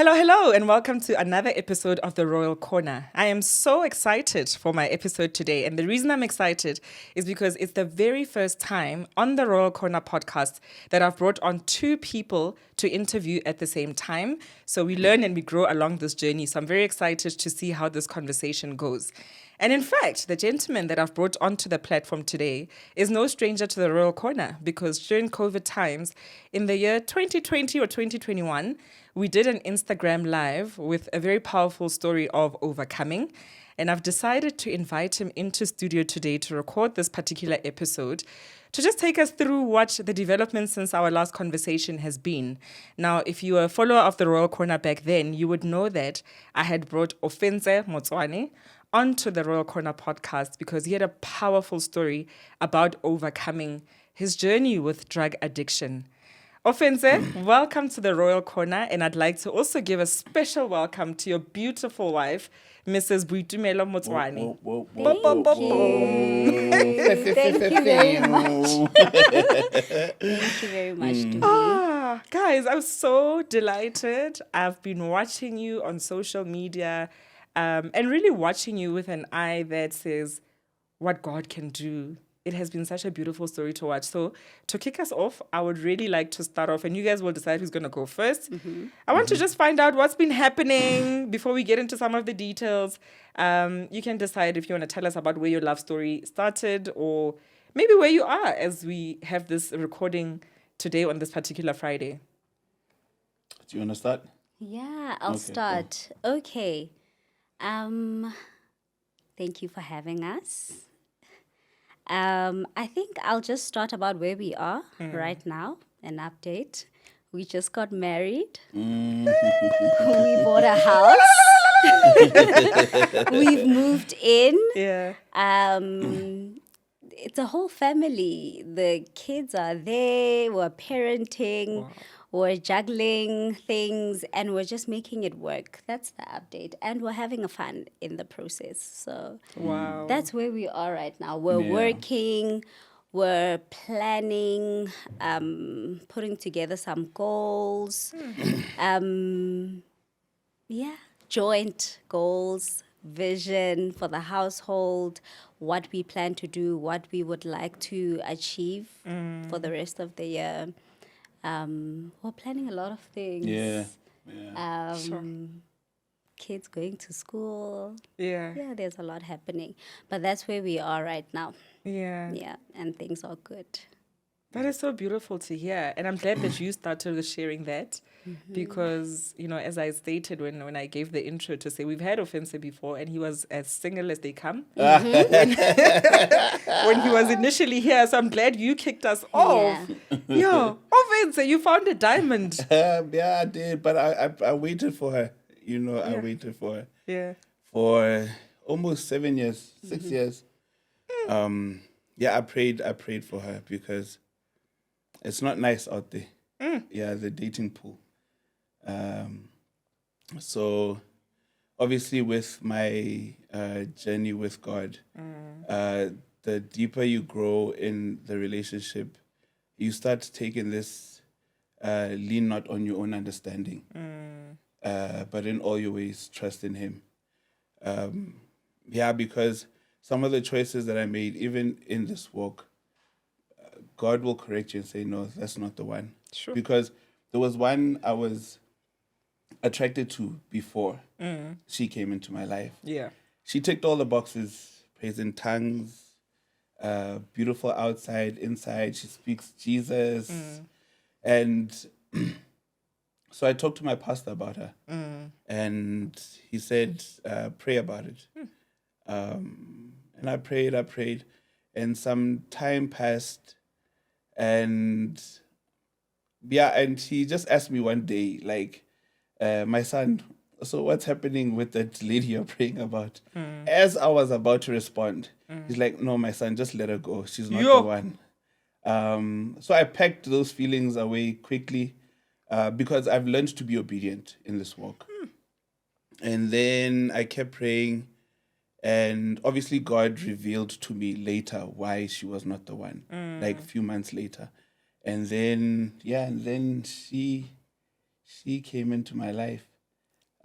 Hello, hello, and welcome to another episode of The Royal Corner. I am so excited for my episode today, and the reason I'm excited is because it's the very first time on the Royal Corner podcast that I've brought on two people to interview at the same time. So we learn and we grow along this journey. So I'm very excited to see how this conversation goes. And in fact, the gentleman that I've brought onto the platform today is no stranger to the Royal Corner because during COVID times, in the year 2020 or 2021, we did an Instagram live with a very powerful story of overcoming. And I've decided to invite him into studio today to record this particular episode to just take us through what the development since our last conversation has been. Now, if you were a follower of the Royal Corner back then, you would know that I had brought Ofentse Motsoane onto the Royal Corner podcast because he had a powerful story about overcoming his journey with drug addiction. Ofentse, welcome to the Royal Corner, and I'd like to also give a special welcome to your beautiful wife, Mrs. Boitumelo Motsoane. Thank you very much. Thank you very much, Dumi. Guys, I'm so delighted. I've been watching you on social media and really watching you with an eye that says what God can do. It has been such a beautiful story to watch. So to kick us off, I would really like to start off, and you guys will decide who's going to go first. I want to just find out what's been happening before we get into some of the details. You can decide if you want to tell us about where your love story started or maybe where you are as we have this recording today on this particular Friday. Do you want to start? Yeah, I'll Okay, start. Okay. Thank you for having us. I think I'll just start about where we are right now, an update. We just got married. We bought a house. We've moved in. Yeah. It's a whole family. The kids are there. We're parenting. Wow. We're juggling things, and we're just making it work. That's the update. And we're having a fun in the process. So Wow. that's where we are right now. We're Yeah. working, we're planning, putting together some goals. Joint goals, vision for the household, what we plan to do, what we would like to achieve for the rest of the year. We're planning a lot of things. Yeah. Kids going to school. Yeah. Yeah, there's a lot happening. But that's where we are right now. Yeah. Yeah, and things are good. That is so beautiful to hear. And I'm glad that you started with sharing that because, you know, as I stated when I gave the intro to say we've had Ofentse before and he was as single as they come when he was initially here. So I'm glad you kicked us off. Yeah. Ofentse, you found a diamond. Yeah, I did, but I waited for her. You know, I waited for her Yeah. for almost 7 years, 6 years. I prayed for her because it's not nice out there. Yeah, the dating pool. So obviously with my journey with God, the deeper you grow in the relationship, you start taking this lean not on your own understanding, but in all your ways trust in Him. Because some of the choices that I made, even in this walk, God will correct you and say, no, that's not the one. Sure. Because there was one I was attracted to before she came into my life. Yeah. She ticked all the boxes, praise in tongues, beautiful outside, inside. She speaks Jesus. And so I talked to my pastor about her. And he said, pray about it. And I prayed. And some time passed. And he just asked me one day, like, my son, so what's happening with that lady you're praying about? As I was about to respond, he's like, no, my son, just let her go. She's not the one. So I packed those feelings away quickly because I've learned to be obedient in this walk. And then I kept praying. And obviously God revealed to me later why she was not the one, like a few months later. And then she came into my life.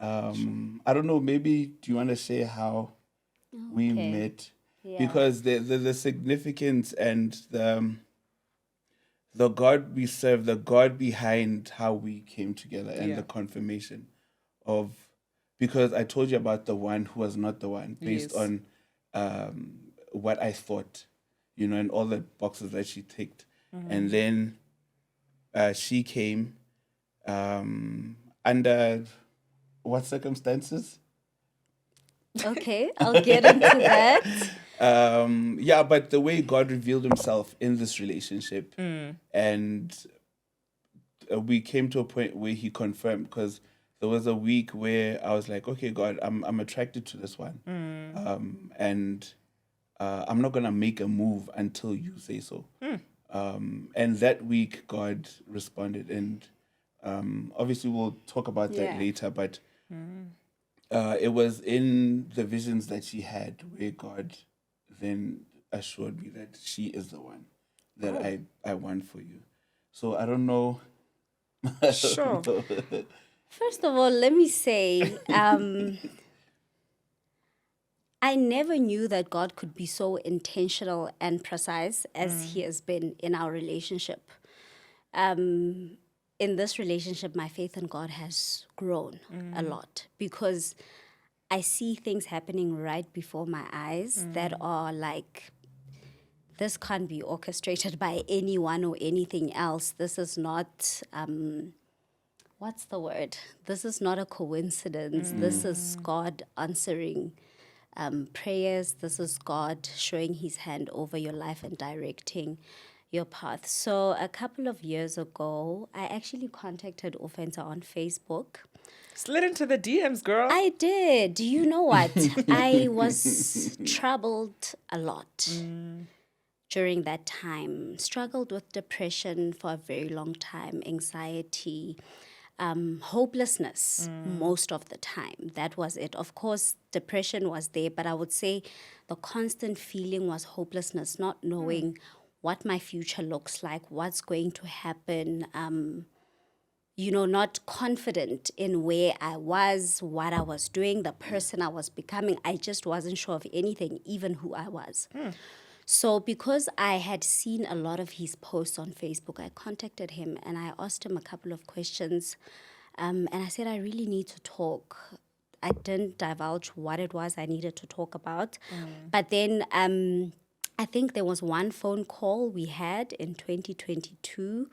I don't know, maybe do you want to share how we Okay. met? Yeah. Because the significance and the God we serve, the God behind how we came together, and the confirmation of, because I told you about the one who was not the one based Yes. on what I thought, and all the boxes that she ticked. And then she came under what circumstances? Okay, I'll get into that. Yeah, but the way God revealed himself in this relationship, and we came to a point where he confirmed, because there was a week where I was like, okay, God, I'm attracted to this one. And I'm not going to make a move until you say so. And that week, God responded. And obviously, we'll talk about that Yeah. later. But it was in the visions that she had where God then assured me that she is the one that I want for you. So I don't know. Sure. First of all, let me say, I never knew that God could be so intentional and precise as He has been in our relationship. In this relationship, my faith in God has grown a lot because I see things happening right before my eyes that are like, this can't be orchestrated by anyone or anything else. This is not, what's the word? This is not a coincidence. This is God answering prayers. This is God showing his hand over your life and directing your path. So a couple of years ago, I actually contacted Ofentse on Facebook. Slid into the DMs, girl. I did. You know what? I was troubled a lot during that time. Struggled with depression for a very long time, anxiety, hopelessness most of the time. That was it. Of course, depression was there, but I would say the constant feeling was hopelessness, not knowing what my future looks like, what's going to happen. Not confident in where I was, what I was doing, the person I was becoming. I just wasn't sure of anything, even who I was. So because I had seen a lot of his posts on Facebook, I contacted him and I asked him a couple of questions. And I said, I really need to talk. I didn't divulge what it was I needed to talk about. But then I think there was one phone call we had in 2022.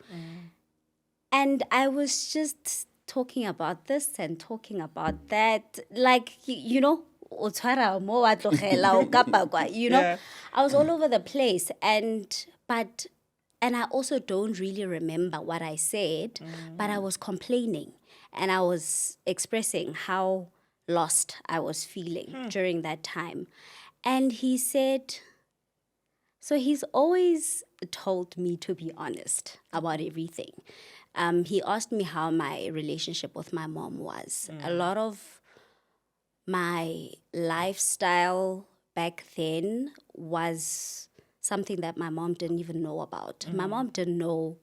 And I was just talking about this and talking about that. Like, o tshwara mo wa tlogela, o kapa kwa, Yeah. I was all over the place. And I also don't really remember what I said, but I was complaining and I was expressing how lost I was feeling during that time. And he said, so he's always told me to be honest about everything. He asked me how my relationship with my mom was. A lot of my lifestyle back then was something that my mom didn't even know about. My mom didn't know,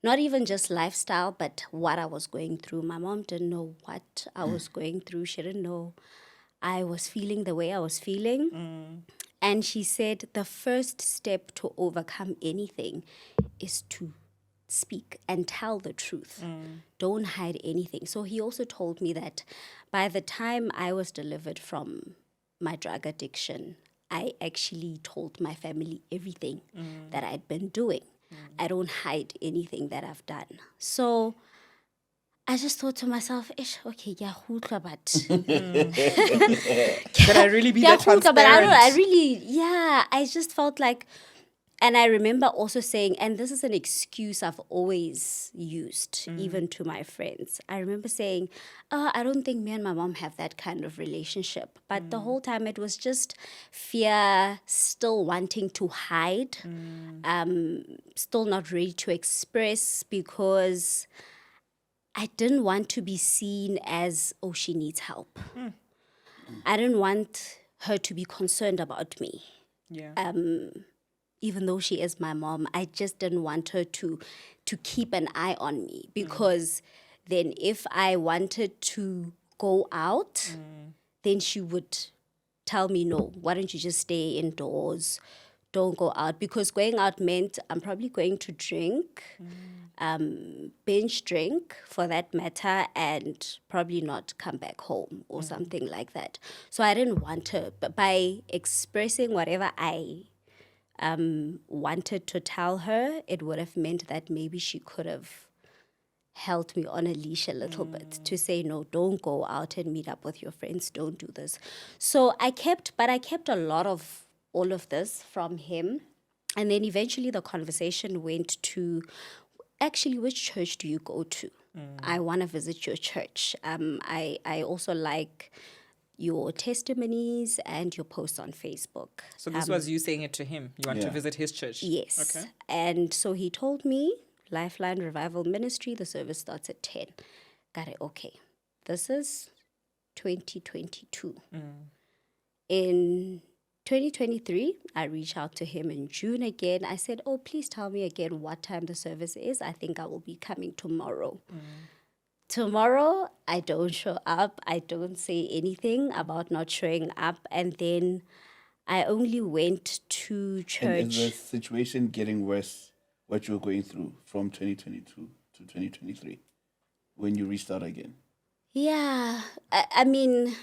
not even just lifestyle, but what I was going through. My mom didn't know what I was going through. She didn't know I was feeling the way I was feeling. And she said the first step to overcome anything is to speak and tell the truth. Don't hide anything. So he also told me that by the time I was delivered from my drug addiction, I actually told my family everything that I'd been doing. I don't hide anything that I've done. So I just thought to myself, okay, yeah, but Can I really be that transparent? But I just felt like, and I remember also saying, and this is an excuse I've always used, even to my friends. I remember saying, I don't think me and my mom have that kind of relationship. But the whole time it was just fear, still wanting to hide, still not ready to express because I didn't want to be seen as, oh, she needs help. I didn't want her to be concerned about me. Yeah. Even though she is my mom, I just didn't want her to keep an eye on me because then if I wanted to go out, then she would tell me, no, why don't you just stay indoors? Don't go out. Because going out meant I'm probably going to drink, binge drink for that matter, and probably not come back home or something like that. So I didn't want her. But by expressing whatever I wanted to tell her, it would have meant that maybe she could have held me on a leash a little bit to say, no, don't go out and meet up with your friends. Don't do this. So I kept a lot of all of this from him. And then eventually the conversation went to, actually, which church do you go to? I want to visit your church. I also like your testimonies and your posts on Facebook. So this was you saying it to him. You want to visit his church? Yes. Okay. And so he told me, Lifeline Revival Ministry, the service starts at 10. Got it, okay. This is 2022. In 2023, I reached out to him in June again. I said, oh, please tell me again what time the service is. I think I will be coming tomorrow. Tomorrow, I don't show up. I don't say anything about not showing up. And then I only went to church. And is the situation getting worse, what you were going through from 2022 to 2023 when you reached out again? Yeah. I mean,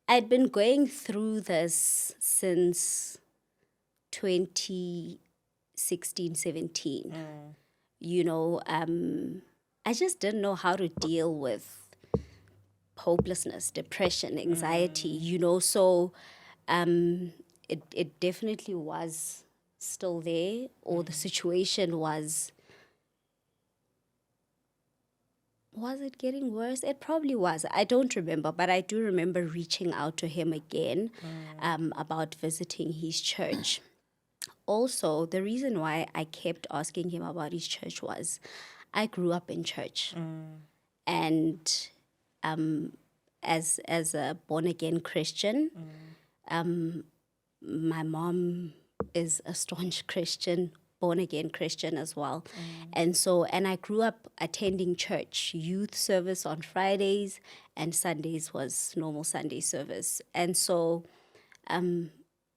I'd been going through this since 2016, 17. You know, I just didn't know how to deal with hopelessness, depression, anxiety, you know. So it definitely was still there, or the situation was it getting worse? It probably was. I don't remember, but I do remember reaching out to him again about visiting his church. Also, the reason why I kept asking him about his church was I grew up in church. And as a born-again Christian, my mom is a staunch Christian, born-again Christian as well. And I grew up attending church, youth service on Fridays, and Sundays was normal Sunday service. And so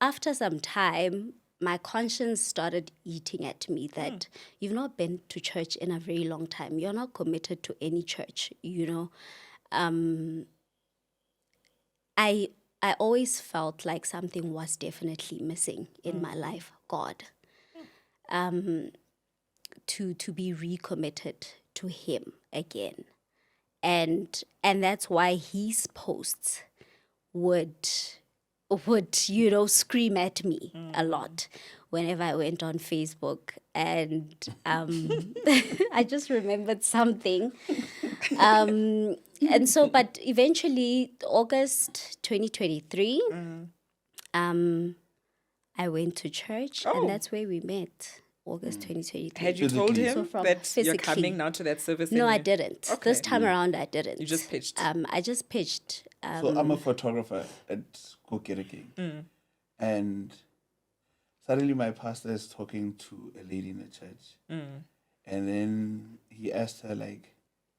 after some time, my conscience started eating at me that you've not been to church in a very long time. You're not committed to any church, you know. I always felt like something was definitely missing in my life, God. To be recommitted to him again. And that's why his posts would you know, scream at me a lot whenever I went on Facebook. And I just remembered something. And so, but eventually, August 2023, I went to church, and that's where we met. August 2023. Had you told him So that you're coming now to that service? No, I didn't. Okay. This time around, I didn't. You just pitched. I just pitched. So I'm a photographer at Kokereke. And suddenly my pastor is talking to a lady in the church. And then he asked her, like,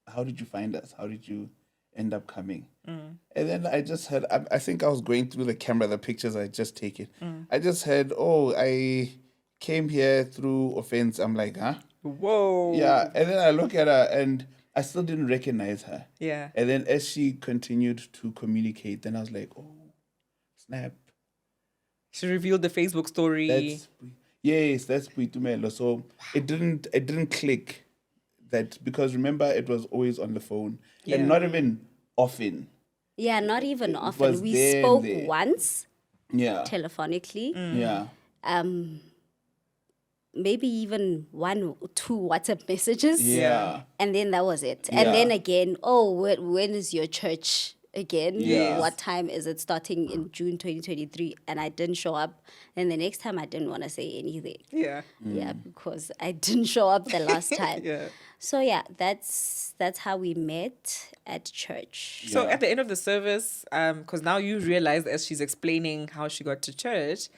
how did you find us? How did you end up coming? And then I just heard, I think I was going through the camera, the pictures I had just taken. I just heard, oh, I came here through Ofentse. I'm like, huh? Whoa. Yeah. And then I look at her and I still didn't recognize her. Yeah. And then as she continued to communicate, then I was like, oh, snap. She revealed the Facebook story. That's Boitumelo. So it didn't click that, because remember, it was always on the phone and not even often. Yeah, not even often. We spoke once. Yeah. Telephonically. Yeah. Maybe even 1 or 2 WhatsApp messages. Yeah. And then that was it. Yeah. And then again, oh, when is your church again? Yes. What time is it, starting in June 2023? And I didn't show up. And the next time I didn't want to say anything. Yeah. Yeah, because I didn't show up the last time. Yeah. So yeah, that's how we met at church. So at the end of the service, because now you realize, as she's explaining how she got to church,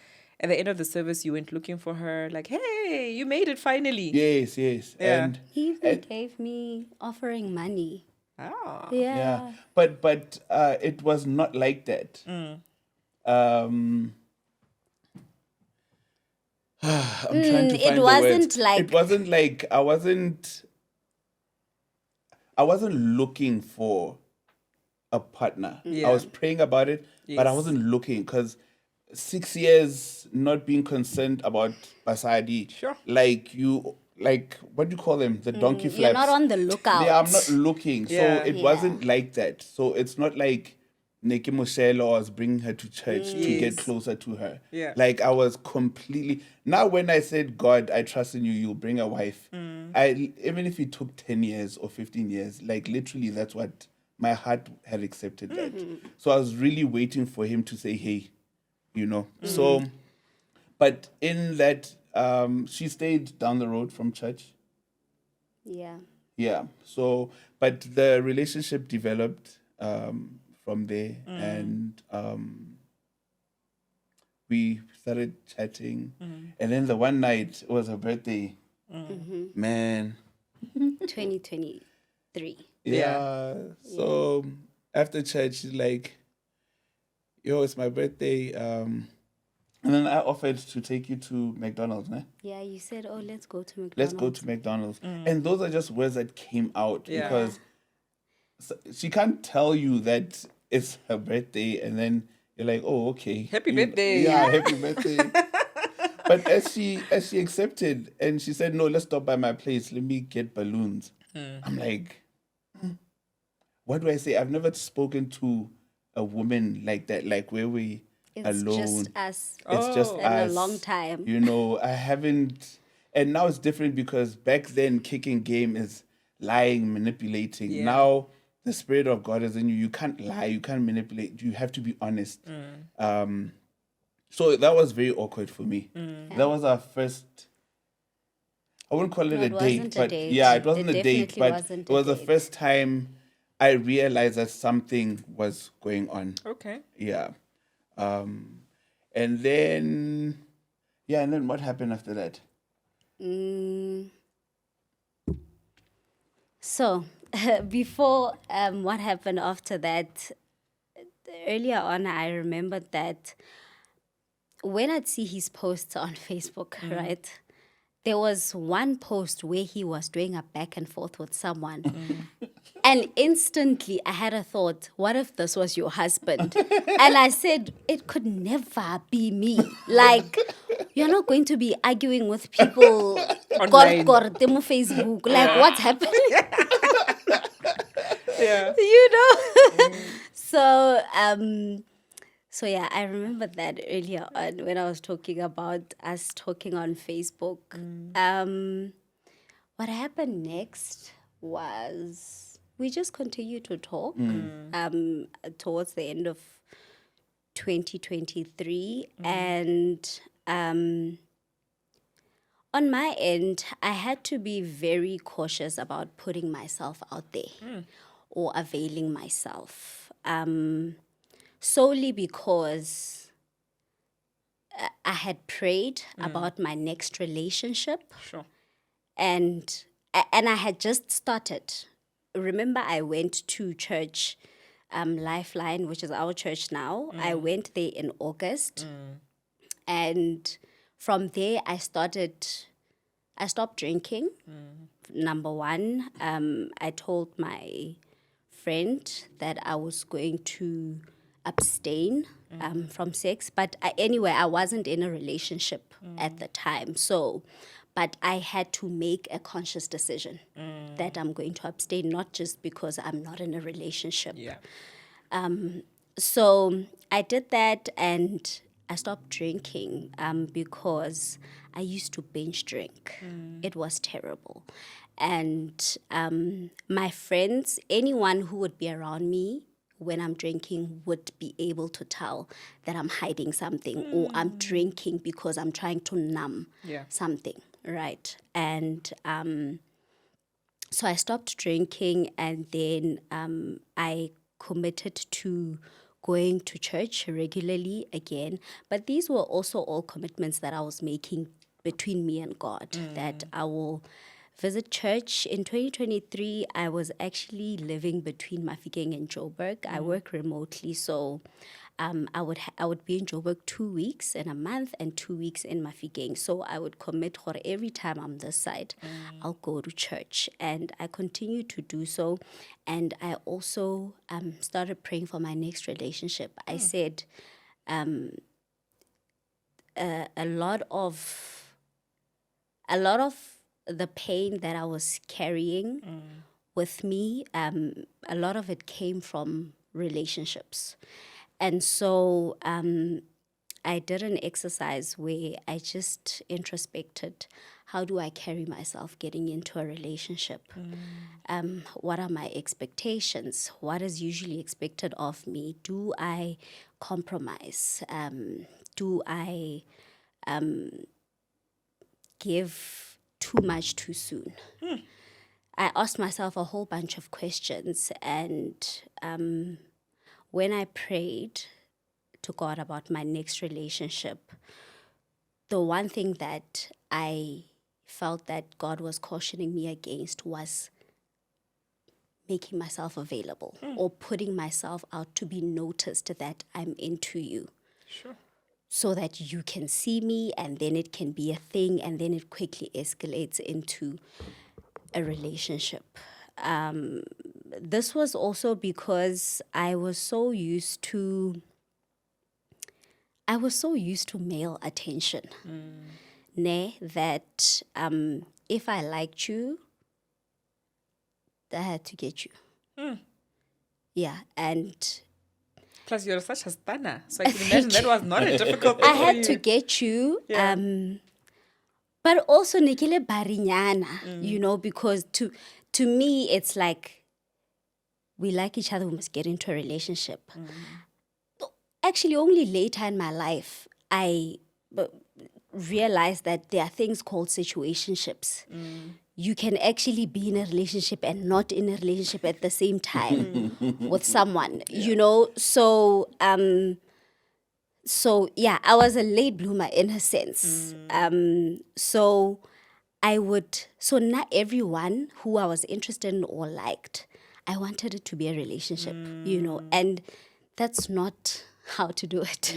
at the end of the service, you went looking for her, like, hey, you made it finally. Yes. Yeah. And He even gave me offering money. Oh. Yeah. But it was not like that. I'm trying to It find the wasn't words. like- It wasn't like I wasn't looking for a partner. I Yeah. was praying about it, but I Yes. wasn't looking because 6 years not being concerned about Basadi. Sure. Like what do you call them? The donkey flaps. You're not on the lookout. Yeah, I'm not looking. So Yeah. it wasn't like that. So it's not like Nikki Moshelo was bringing her to church to get Yes. closer to her. Yeah. Like I was completely. Now when I said, God, I trust in you, you'll bring a wife. Even if it took 10 years or 15 years, like literally that's what my heart had accepted that. So I was really waiting for him to say, hey, So, but in that, she stayed down the road from church. Yeah. Yeah. So, but the relationship developed from there, and we started chatting. And then the one night, it was her birthday. Man. 2023. Yeah. So after church, she's like, yo, it's my birthday. And then I offered to take you to McDonald's, né? Yeah, you said, oh, let's go to McDonald's. Let's go to McDonald's. And those are just words that came out Yeah. because she can't tell you that it's her birthday and then you're like, oh, okay. Happy birthday. Yeah, happy birthday. But as she accepted and she said, no, let's stop by my place. Let me get balloons. I'm like, what do I say? I've never spoken to a woman like that, like where we It's alone. just us. It's just In us. a long time. I haven't. And now it's different because back then, kicking game is lying, manipulating. Yeah. Now, the Spirit of God is in you. You can't lie. You can't manipulate. You have to be honest. So that was very awkward for me. That was our first. I wouldn't call it No, a it date, wasn't a but date. yeah, it wasn't It a date, definitely but wasn't it a was the date. first time I realized that something was going on. Okay. Yeah. And then what happened after that? So, before what happened after that, earlier on, I remembered that when I'd see his posts on Facebook, right, there was one post where he was doing a back and forth with someone. And instantly I had a thought, what if this was your husband? And I said, it could never be me. Like, you're not going to be arguing with people Online. demo Facebook. Like, what's happening? Yeah. So yeah, I remember that earlier on when I was talking about us talking on Facebook. What happened next was we just continued to talk towards the end of 2023. And on my end, I had to be very cautious about putting myself out there or availing myself. Solely because I had prayed about my next relationship. Sure. And I had just started. Remember, I went to church, Lifeline, which is our church now. I went there in August. And from there, I stopped drinking. Number one, I told my friend that I was going to abstain from sex. But anyway, I wasn't in a relationship at the time. So, but I had to make a conscious decision that I'm going to abstain, not just because I'm not in a relationship. Yeah. So I did that and I stopped drinking because I used to binge drink. It was terrible. And my friends, anyone who would be around me when I'm drinking would be able to tell that I'm hiding something or I'm drinking because I'm trying to numb something, right? And so I stopped drinking and then I committed to going to church regularly again. But these were also all commitments that I was making between me and God, that I will visit church. In 2023, I was actually living between Mafikeng and Joburg. I work remotely, so I would be in Joburg 2 weeks in a month and 2 weeks in Mafikeng. So I would commit for every time I'm this side, I'll go to church, and I continue to do so. And I also started praying for my next relationship. I said a lot of the pain that I was carrying with me, a lot of it came from relationships. And so I did an exercise where I just introspected, how do I carry myself getting into a relationship? What are my expectations? What is usually expected of me? Do I compromise? Do I give too much too soon? I asked myself a whole bunch of questions, and when I prayed to God about my next relationship, the one thing that I felt that God was cautioning me against was making myself available or putting myself out to be noticed that I'm into you. Sure. So that you can see me, and then it can be a thing, and then it quickly escalates into a relationship. This was also because I was so used to male attention. That if I liked you, I had to get you. Yeah, and Plus, you're such a stunner. So I can imagine that was not a difficult thing I for had you. to get you. Yeah. But also nekile barinyana, because to me it's like, we like each other, we must get into a relationship. Actually, only later in my life I realized that there are things called situationships. You can actually be in a relationship and not in a relationship at the same time with someone, So yeah, I was a late bloomer in a sense. So not everyone who I was interested in or liked, I wanted it to be a relationship, and that's not how to do it,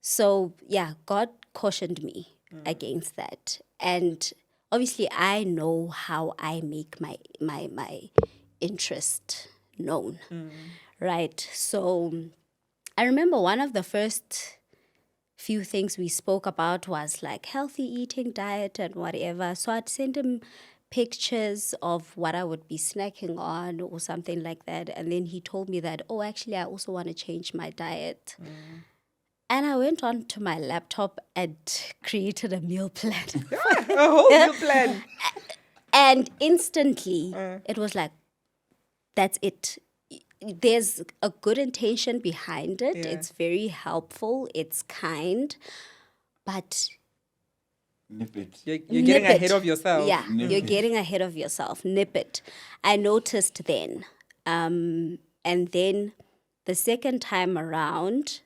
So yeah, God cautioned me against that. And obviously I know how I make my interest known, right? So I remember one of the first few things we spoke about was like healthy eating, diet, and whatever. So I'd send him pictures of what I would be snacking on or something like that. And then he told me that, oh, actually, I also want to change my diet. And I went on to my laptop and created a meal plan. A whole new plan. And instantly, it was like, that's it. There's a good intention behind it. Yeah. It's very helpful. It's kind. But Nip it. You're nip getting it. ahead of yourself. Yeah, Nip you're it. getting ahead of yourself. Nip it. I noticed then. And then the second time around,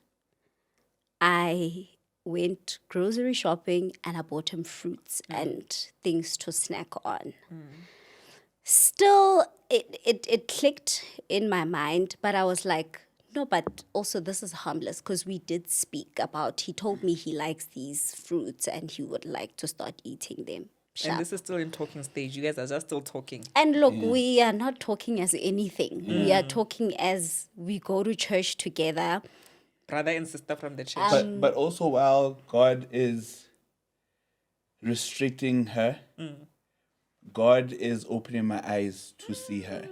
I went grocery shopping and I bought him fruits and things to snack on. Still, it clicked in my mind, but I was like, no, but also this is harmless, because we did speak about, he told me he likes these fruits and he would like to start eating them. And this is still in talking stage. You guys are just still talking. And look, we are not talking as anything. We are talking as we go to church together. Brother and sister from the church. But also, while God is restricting her, God is opening my eyes to see her.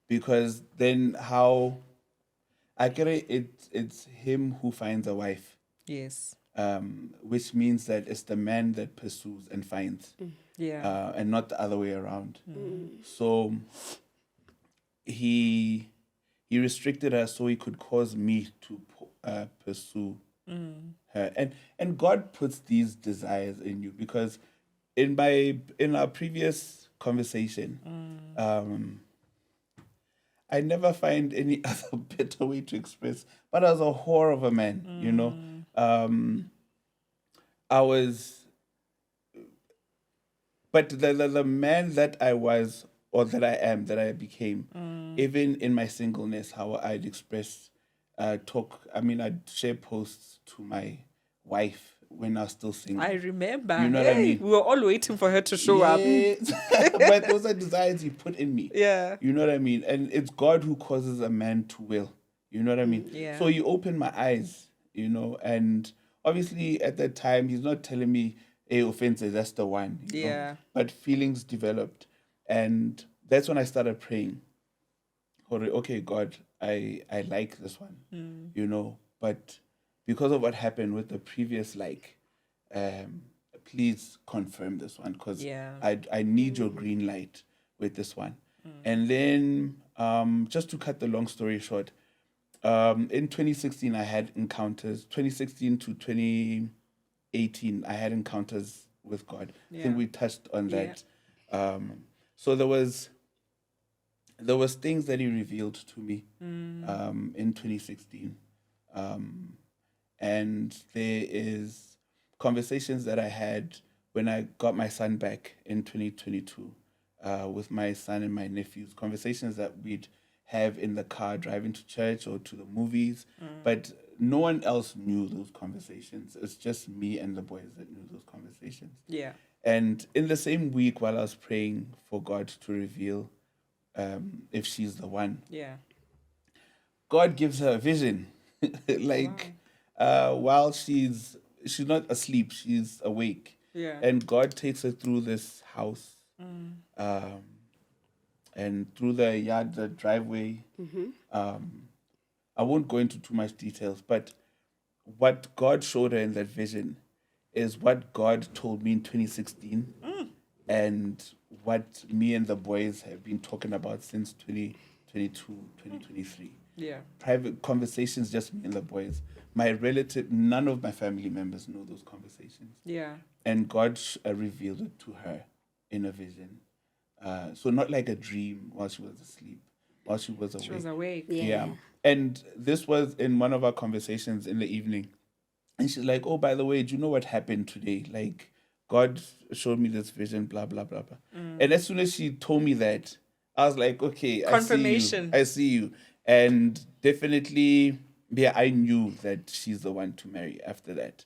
Because then how I get it, it's him who finds a wife. Yes. Which means that it's the man that pursues and finds. Yeah. And not the other way around. So he restricted her so he could cause me to pursue her. And God puts these desires in you, because in our previous conversation, I never find any other better way to express, but as a whore of a man, I was But the man that I was, or that I am, that I became, even in my singleness, how I'd express, I'd share posts to my wife when I was still single. I remember. You know what I mean? We were all waiting for her to show up. Yes. But those are desires He put in me. Yeah. You know what I mean? And it's God who causes a man to will. You know what I mean? Yeah. So He opened my eyes, and obviously at that time He's not telling me, hey, Ofentse, that's the one. You know? Yeah. But feelings developed. And that's when I started praying. Okay, God, I like this one. But because of what happened with the previous please confirm this one, because Yeah. I need your green light with this one. And then just to cut the long story short, in 2016 I had encounters. 2016 to 2018 I had encounters with God. I think we touched on that. So there was things that He revealed to me in 2016. And there is conversations that I had when I got my son back in 2022 with my son and my nephews, conversations that we'd have in the car driving to church or to the movies. But no one else knew those conversations. It's just me and the boys that knew those conversations. Yeah. And in the same week, while I was praying for God to reveal if she's the one, Yeah. God gives her a vision. While she's not asleep, she's awake. Yeah. And God takes her through this house, and through the yard, the driveway. I won't go into too much details, but what God showed her in that vision is what God told me in 2016, and what me and the boys have been talking about since 2022, 2023. Yeah. Private conversations, just me and the boys. My relative, none of my family members know those conversations. Yeah. And God revealed it to her in a vision. So not like a dream while she was asleep, while she was awake. She was awake. Yeah. And this was in one of our conversations in the evening. And she's like, oh, by the way, do you know what happened today? Like, God showed me this vision, blah, blah, blah, blah. And as soon as she told me that, I was like, okay, Confirmation. I see you. And definitely, yeah, I knew that she's the one to marry after that.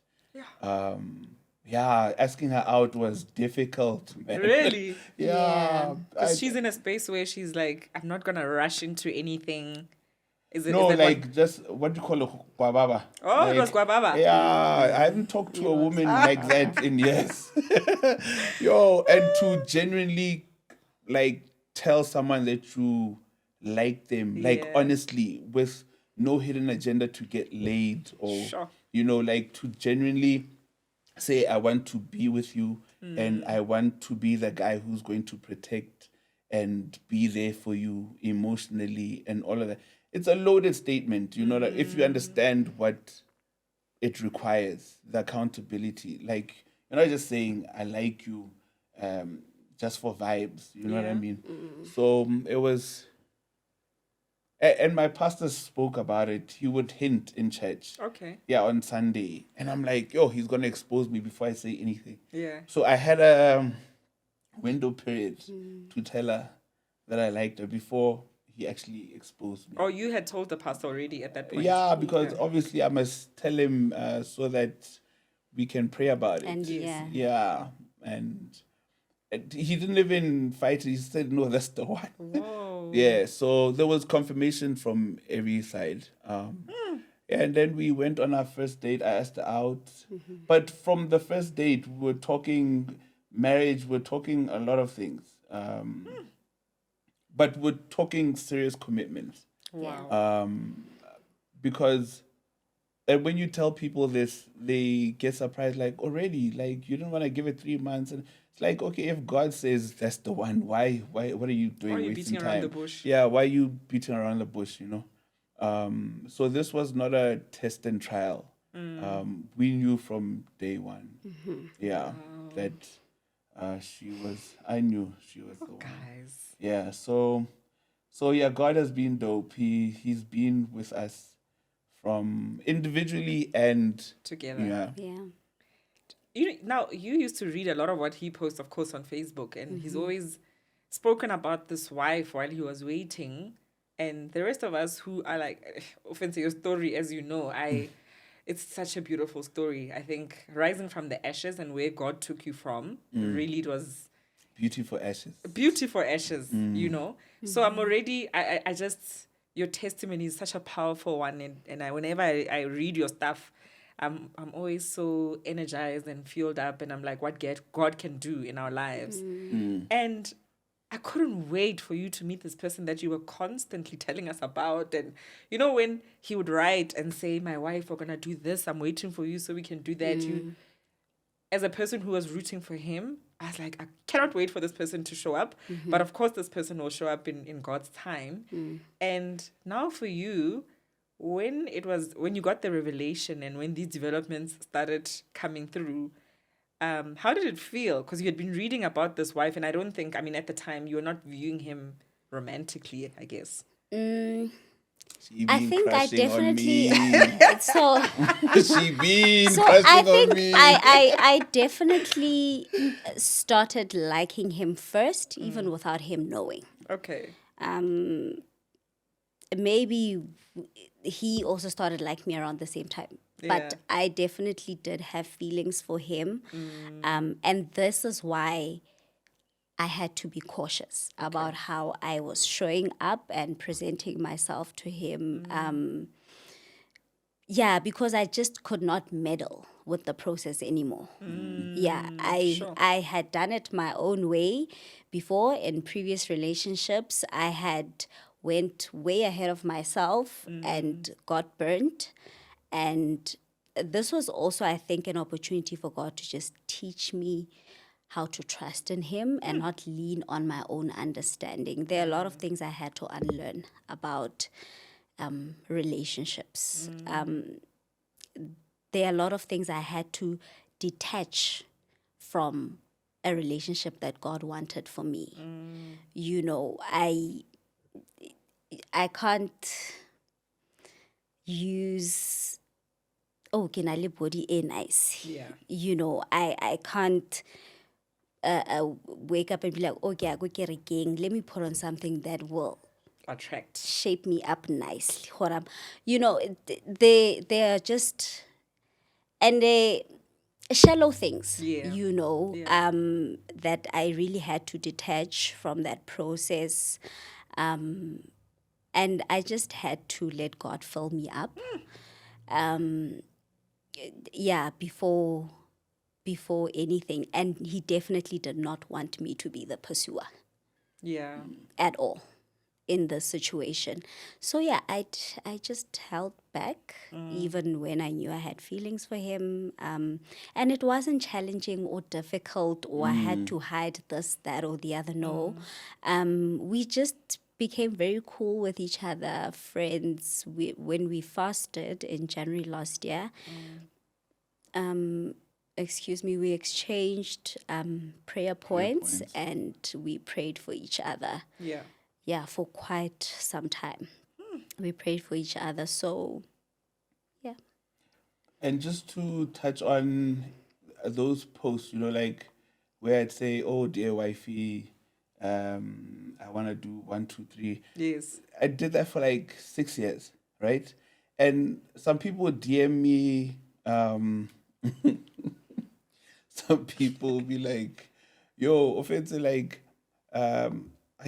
Yeah. Asking her out was difficult, man. Really? Yeah. Because she's in a space where she's like, I'm not going to rush into anything. Is it No, is that like just what do you call it, guababa? Oh, it was guababa. Yeah, I haven't talked to a woman like that in years. And to genuinely like tell someone that you like them, like honestly, with no hidden agenda to get laid, or Sure. like to genuinely say, I want to be with you, and I want to be the guy who's going to protect and be there for you emotionally and all of that. It's a loaded statement, that if you understand what it requires, the accountability. Like, you're not just saying, I like you just for vibes, you know what I mean? So it was, and my pastor spoke about it. He would hint in church. Okay. Yeah, on Sunday. And I'm like, yo, he's going to expose me before I say anything. Yeah. So I had a window period to tell her that I liked her before he actually exposed me. Oh, you had told the pastor already at that point. Yeah, because obviously I must tell him so that we can pray about it. And Yeah. And he didn't even fight it. He said, no, that's the one. Whoa. Yeah, so there was confirmation from every side. And then we went on our first date. I asked her out. But from the first date, we were talking marriage. We're talking a lot of things. But we're talking serious commitment. Wow. Because when you tell people this, they get surprised, like, already, like, you don't want to give it 3 months. And it's like, okay, if God says that's the one, why, what are you doing? Why are you wasting beating time? around the bush? Yeah, why are you beating around the bush, So this was not a test and trial. We knew from day one, that I knew she was the one. Guys. Yeah, so yeah, God has been dope. He's been with us from individually and Together. yeah. now you used to read a lot of what he posts, of course, on Facebook, and he's always spoken about this wife while he was waiting, and the rest of us who are like, Ofentse, your story, as you know, it's such a beautiful story. I think rising from the ashes and where God took you from, really it was Beautiful ashes. beautiful ashes, So I'm already, I just, your testimony is such a powerful one, and whenever I read your stuff, I'm always so energized and fueled up, and I'm like, what God can do in our lives. And I couldn't wait for you to meet this person that you were constantly telling us about. And when he would write and say, my wife, we're gonna do this, I'm waiting for you so we can do that. You, as a person who was rooting for him, I was like, I cannot wait for this person to show up. But of course, this person will show up in God's time. And now for you, when you got the revelation and when these developments started coming through, how did it feel? Because you had been reading about this wife, and I don't think, at the time, you were not viewing him romantically, I guess. She I been think I crushing on definitely me. so She been so crushing I on think me. I definitely started liking him first, even without him knowing. Okay. Maybe he also started liking me around the same time. But Yeah. I definitely did have feelings for him. And this is why I had to be cautious about how I was showing up and presenting myself to him. Because I just could not meddle with the process anymore. I had done it my own way before in previous relationships. I had went way ahead of myself and got burnt. And this was also, I think, an opportunity for God to just teach me how to trust in him and not lean on my own understanding. There are a lot of things I had to unlearn about relationships. There are a lot of things I had to detach from a relationship that God wanted for me. I can't use can I live body nice. Yeah. I can't wake up and be like, okay, I go get a gang. Let me put on something that will Attract. shape me up nicely. They are just, and they shallow things, Yeah. that I really had to detach from that process. And I just had to let God fill me up. Before anything. And he definitely did not want me to be the pursuer Yeah. at all in this situation. So yeah, I just held back even when I knew I had feelings for him. And it wasn't challenging or difficult or I had to hide this, that, or the other. No. We just became very cool with each other, friends. When we fasted in January last year, we exchanged prayer points and we prayed for each other. Yeah. Yeah, for quite some time. We prayed for each other. So, yeah. And just to touch on those posts, like where I'd say, "Oh dear wifey, I want to do 1, 2, 3." Yes. I did that for like 6 years, right? And some people would DM me. Some people be like, "Yo, Ofentse, like, are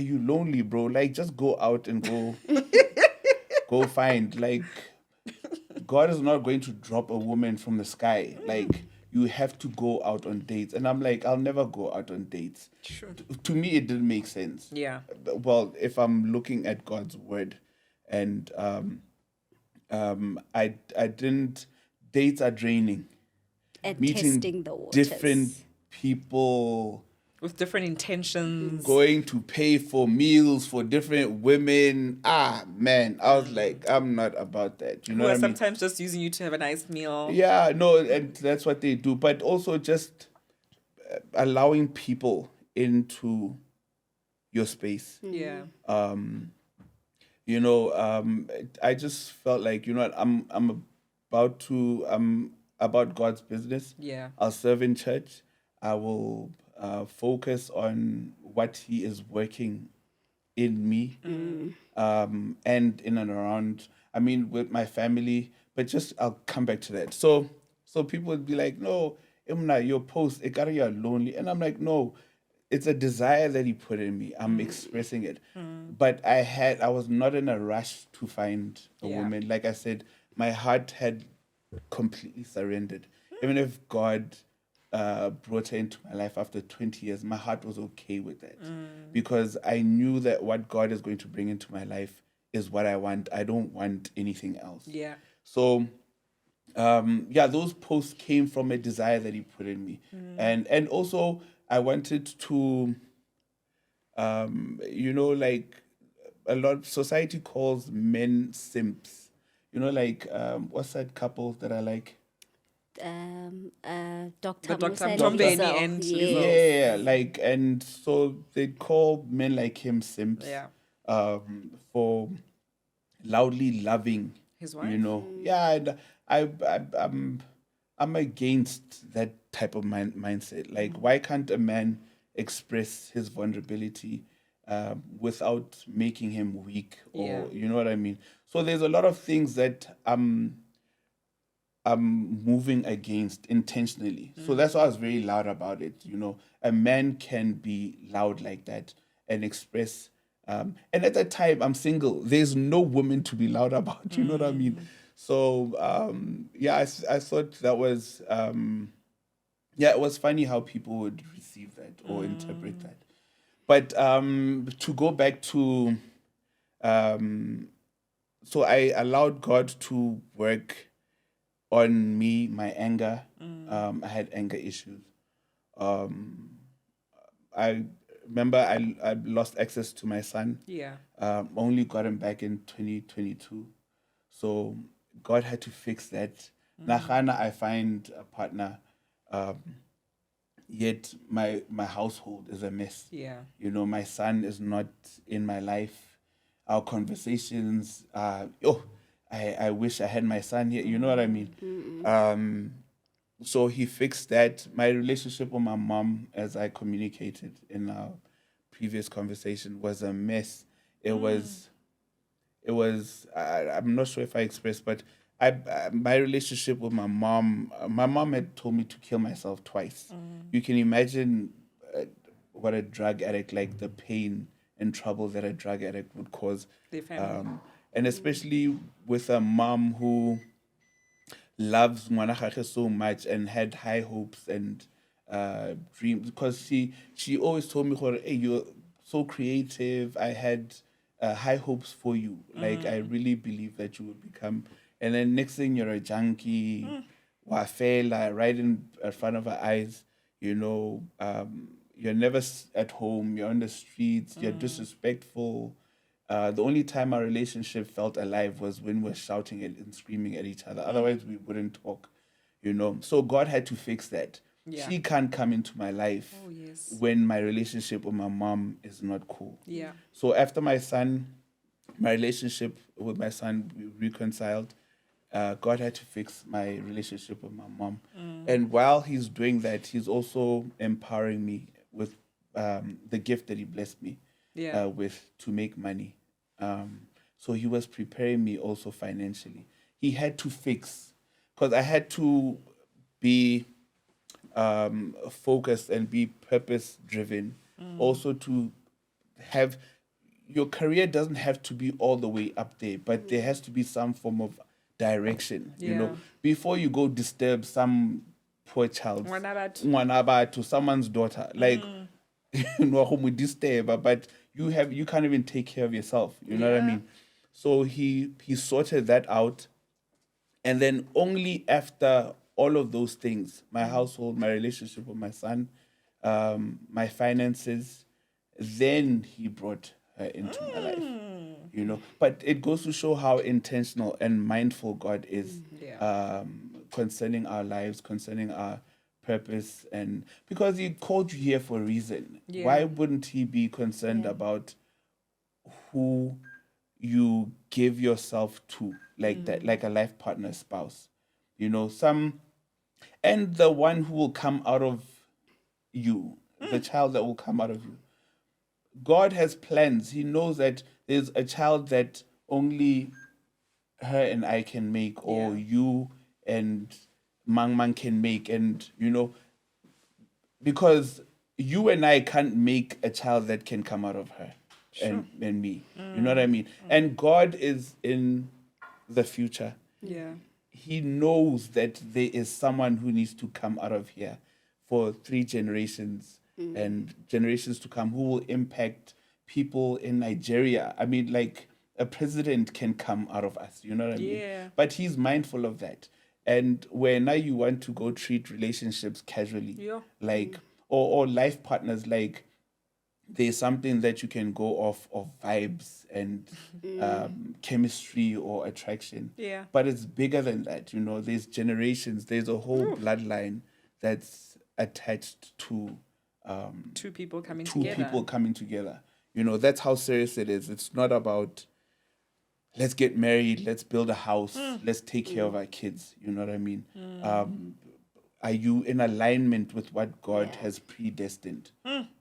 you lonely, bro? Like, just go out and go find. Like, God is not going to drop a woman from the sky. Like, you have to go out on dates." And I'm like, I'll never go out on dates. Sure. To me, it didn't make sense. Yeah. Well, if I'm looking at God's word, and I didn't. Dates are draining. And Meeting testing the waters. different people, With different intentions. going to pay for meals for different women. Man, I was like, I'm not about that. You know Who what are I mean? sometimes just using you to have a nice meal. Yeah, no, and that's what they do. But also just allowing people into your space. Yeah. I just felt like, I'm about to about God's business. Yeah. I'll serve in church. I will focus on what He is working in me, and in and around. I mean, with my family. But just I'll come back to that. So people would be like, "No, Imna, your post, you're lonely," and I'm like, "No, it's a desire that He put in me. I'm expressing it." But I was not in a rush to find a Yeah. woman. Like I said, my heart had completely surrendered. Even if God brought her into my life after 20 years, my heart was okay with that, because I knew that what God is going to bring into my life is what I want. I don't want anything else. Yeah. So, those posts came from a desire that He put in me, and also I wanted to, like a lot society calls men simps. Like what's that couple that I like? Dr. The Dr. Musa and Mtombeni Liesel. and Yes. Liesel. Like, and so they call men like him simps. Yeah. For loudly loving His wife. And I'm against that type of mindset. Like, why can't a man express his vulnerability without making him weak, or Yeah. you know what I mean? So there's a lot of things that I'm moving against intentionally. So that's why I was very loud about it. A man can be loud like that and express. And at that time, I'm single. There's no woman to be loud about. You know what I mean? So I thought that was it was funny how people would receive that or interpret that. But to go back to, so I allowed God to work on me, my anger. I had anger issues. I remember I lost access to my son. Yeah. Only got him back in 2022. So God had to fix that. Nahana, I find a partner, yet my household is a mess. Yeah. My son is not in my life. Our conversations are, I wish I had my son here. You know what I mean? So He fixed that. My relationship with my mom, as I communicated in our previous conversation, was a mess. It was, I'm not sure if I expressed, but my relationship with my mom had told me to kill myself twice. You can imagine what a drug addict, like the pain and trouble that a drug addict would cause. The family. And especially with a mom who loves ngwana gagwe so much and had high hopes and dreams, because she always told me, hey, you're so creative. I had high hopes for you. Like, I really believe that you would become. And then next thing, you're a junkie, wafela, right in front of her eyes. You're never at home. You're on the streets. You're disrespectful. The only time our relationship felt alive was when we're shouting and screaming at each other. Otherwise, we wouldn't talk, So God had to fix that. Yeah. She can't come into my life when my relationship with my mom is not cool. Yeah. So after my relationship with my son, we reconciled. God had to fix my relationship with my mom. And while He's doing that, He's also empowering me with the gift that He blessed me with, to make money. So He was preparing me also financially. He had to fix, because I had to be focused and be purpose driven. Also, to have, your career doesn't have to be all the way up there, but there has to be some form of direction. Before you go disturb some poor child, ngwana to someone's daughter, like disturb, but you can't even take care of yourself. You know what I mean? So he sorted that out, and then only after all of those things, my household, my relationship with my son, my finances, then He brought her into my life. But it goes to show how intentional and mindful God is concerning our lives, concerning our purpose, and because He called you here for a reason. Why wouldn't He be concerned about who you give yourself to, like that, like a life partner, spouse? Some and the one who will come out of you, the child that will come out of you. God has plans. He knows that there's a child that only her and I can make, or you and Mang can make, and because you and I can't make a child that can come out of her and me. You know what I mean? And God is in the future. Yeah. He knows that there is someone who needs to come out of here for 3 generations and generations to come, who will impact people in Nigeria. I mean, like, a president can come out of us, you know what I mean? Yeah. But he's mindful of that. And where now you want to go treat relationships casually, like, or life partners, like, there's something that you can go off of vibes and chemistry or attraction. Yeah. But it's bigger than that, There's generations, there's a whole bloodline that's attached to Two people coming two together. people coming together. That's how serious it is. It's not about let's get married, let's build a house, let's take care of our kids. You know what I mean? Are you in alignment with what God has predestined?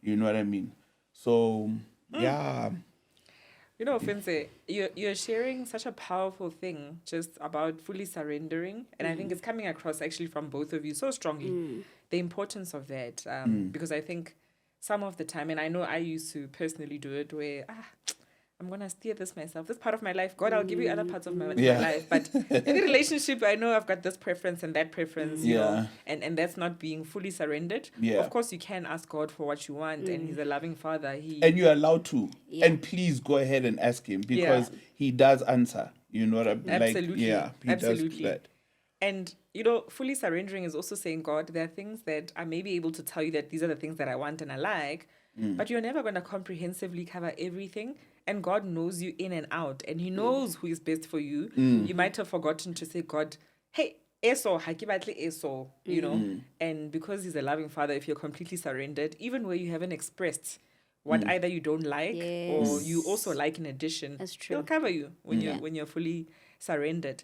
You know what I mean? So, yeah. Ofentse, you're sharing such a powerful thing just about fully surrendering. And I think it's coming across actually from both of you so strongly, the importance of that. Because I think some of the time, and I know I used to personally do it, where I'm going to steer this myself. This part of my life, God, I'll give you other parts of my life. But in the relationship, I know I've got this preference and that preference, you know, and that's not being fully surrendered. Yeah. Of course, you can ask God for what you want, and He's a loving Father. And you're allowed to. Yeah. And please go ahead and ask Him, because He does answer. You know what I mean? Absolutely. He does that. And, fully surrendering is also saying, God, there are things that I may be able to tell you that these are the things that I want and I like, but you're never going to comprehensively cover everything. And God knows you in and out, and He knows who is best for you. You might have forgotten to say, God, hey, eso, eso, you know. And because He's a loving Father, if you're completely surrendered, even where you haven't expressed what either you don't like or you also like in addition, He'll cover you when you're fully surrendered.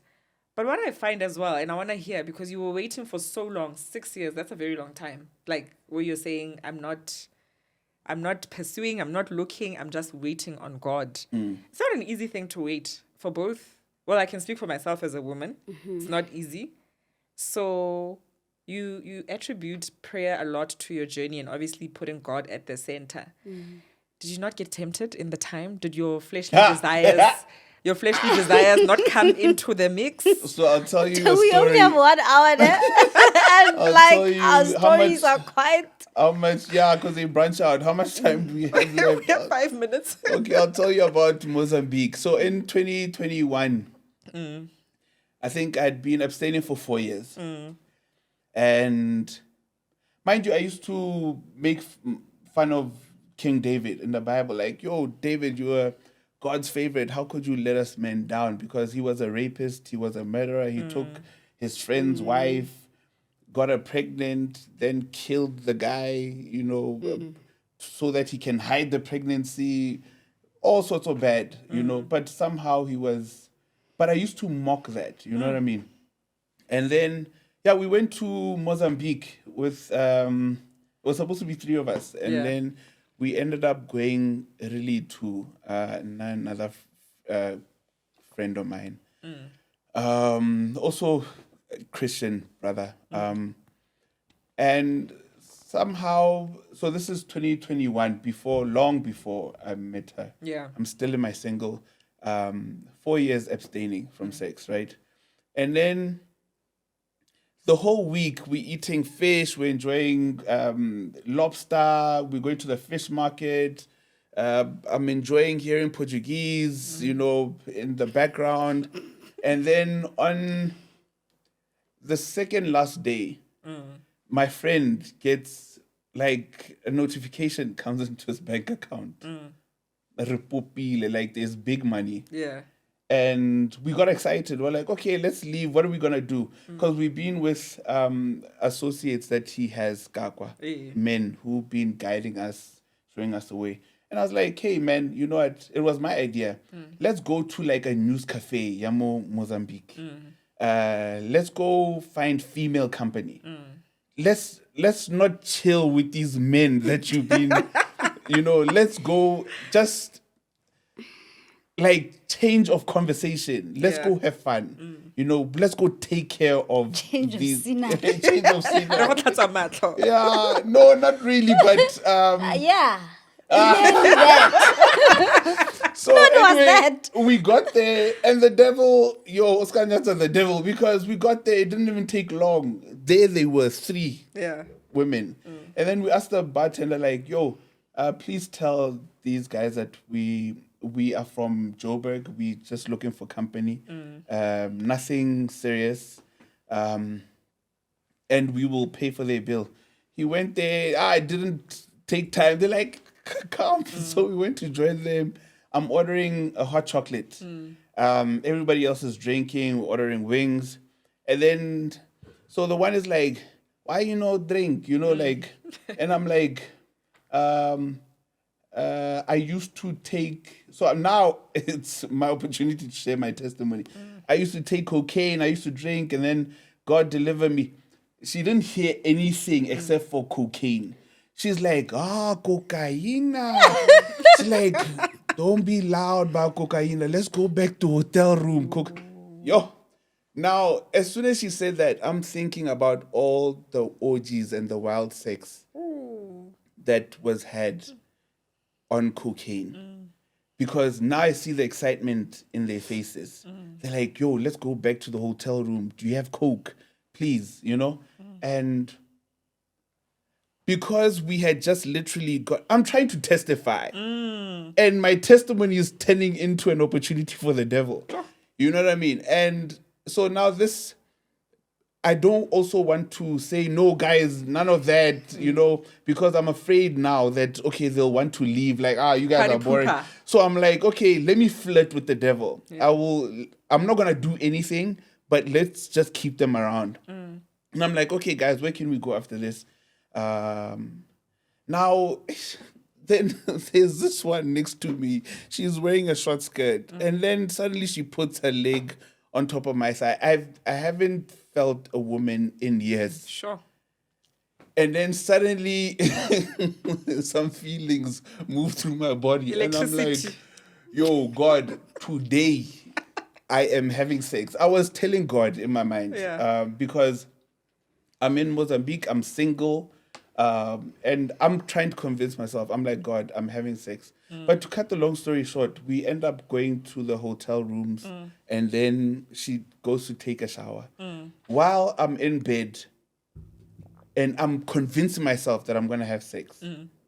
But what I find as well, and I want to hear, because you were waiting for so long, 6 years, that's a very long time. Like, where you're saying, I'm not pursuing, I'm not looking, I'm just waiting on God. It's not an easy thing to wait for both. Well, I can speak for myself as a woman. It's not easy. So you attribute prayer a lot to your journey, and obviously putting God at the center. Did you not get tempted in the time? Did your fleshly desires not come into the mix? So I'll tell you a we story. only have 1 hour there. And our stories are quite... How much, because they branch out. How much time do we have left? We have 5 minutes. Okay, I'll tell you about Mozambique. So in 2021, I think I'd been abstaining for 4 years. And mind you, I used to make fun of King David in the Bible. Like, yo, David, you were God's favorite. How could you let us men down? Because he was a rapist. He was a murderer. He took his friend's wife, got her pregnant, then killed the guy, so that he can hide the pregnancy. All sorts of bad, But somehow but I used to mock that, you know what I mean? And then, we went to Mozambique with, it was supposed to be 3 of us. And then we ended up going really to another friend of mine. Also a Christian brother. And somehow, so this is 2021, long before I met her. Yeah. I'm still in my single, 4 years abstaining from sex, right? And then the whole week we're eating fish, we're enjoying lobster, we're going to the fish market. I'm enjoying hearing Portuguese, in the background. And then on the second last day, my friend gets like a notification comes into his bank account. Like there's big money. Yeah. And we got excited. We're like, okay, let's leave. What are we going to do? Because we've been with associates that he has, Kakwa, men who've been guiding us, showing us the way. And I was like, hey, man, you know what? It was my idea. Let's go to like a news cafe, Yamo, Mozambique. let's go find female company. Let's not chill with these men that you've been, let's go just like change of conversation. Let's go have fun. Let's go take care of Change of these scenery. change of scenery. That's a matter. Yeah, no, not really, but Yeah. Imagine that. so When was anyway, that? we got there, and the devil, Oscar Nyatsa, the devil, because we got there, it didn't even take long. There they were 3 Yeah. women, and then we asked the bartender, like, please tell these guys that we are from Joburg. We just looking for company, nothing serious, and we will pay for their bill. He went there. I didn't take time. They're like, come. So we went to join them. I'm ordering a hot chocolate. Everybody else is drinking, we're ordering wings. And then, so the one is like, why you no drink? Like, and I'm like, I used to take, so now it's my opportunity to share my testimony. I used to take cocaine, I used to drink, and then God delivered me. She didn't hear anything except for cocaine. She's like, cocaine. She's like, don't be loud about cocaine. Let's go back to hotel room. Now, as soon as she said that, I'm thinking about all the orgies and the wild sex that was had on cocaine. Because now I see the excitement in their faces. They're like, let's go back to the hotel room. Do you have coke? Please, And because we had just literally I'm trying to testify. And my testimony is turning into an opportunity for the devil. You know what I mean? And so now I don't also want to say, no, guys, none of that, because I'm afraid now that, okay, they'll want to leave. Like, you guys Party are boring. pooper. So I'm like, okay, let me flirt with the devil. Yeah. I'm not going to do anything, but let's just keep them around. And I'm like, okay, guys, where can we go after this? Now, then there's this one next to me. She's wearing a short skirt. And then suddenly she puts her leg on top of my thigh. I haven't felt a woman in years. Sure. And then suddenly some feelings move through my body. And I'm like, God, today I am having sex. I was telling God in my mind, because I'm in Mozambique, I'm single, and I'm trying to convince myself. I'm like, God, I'm having sex. But to cut the long story short, we end up going to the hotel rooms, and then she goes to take a shower. While I'm in bed, and I'm convincing myself that I'm going to have sex,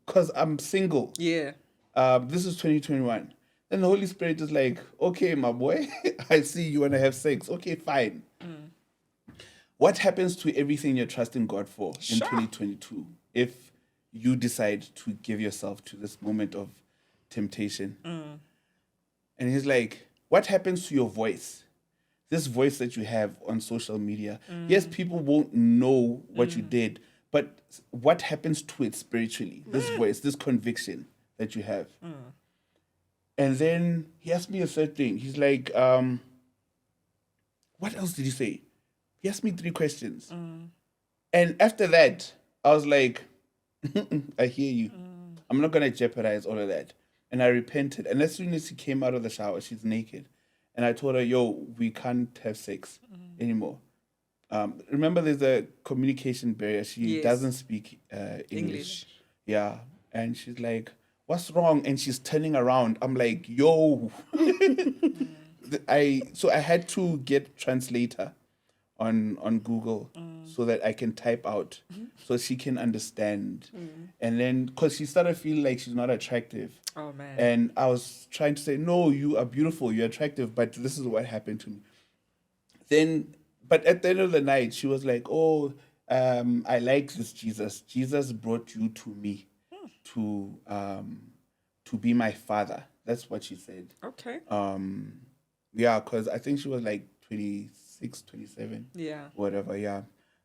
because I'm single. Yeah. This is 2021. Then the Holy Spirit is like, okay, my boy, I see you want to have sex. Okay, fine. What happens to everything you're trusting God for in 2022 if you decide to give yourself to this moment of temptation? And he's like, what happens to your voice? This voice that you have on social media. Yes, people won't know what you did, but what happens to it spiritually? This voice, this conviction that you have. And then he asked me a third thing. He's like, what else did he say? He asked me 3 questions. And after that, I was like, I hear you. I'm not going to jeopardize all of that. And I repented. And as soon as she came out of the shower, she's naked. And I told her, we can't have sex anymore. Remember, there's a communication barrier. She doesn't speak English. Yeah. And she's like, what's wrong? And she's turning around. I'm like, So I had to get translator on Google so that I can type out so she can understand. And then, because she started feeling like she's not attractive. Oh, man. And I was trying to say, no, you are beautiful, you're attractive, but this is what happened to me. Then, but at the end of the night, she was like, I like this Jesus. Jesus brought you to me to be my father. That's what she said. Okay. Yeah, because I think she was like 26, 27. Yeah. Whatever, yeah.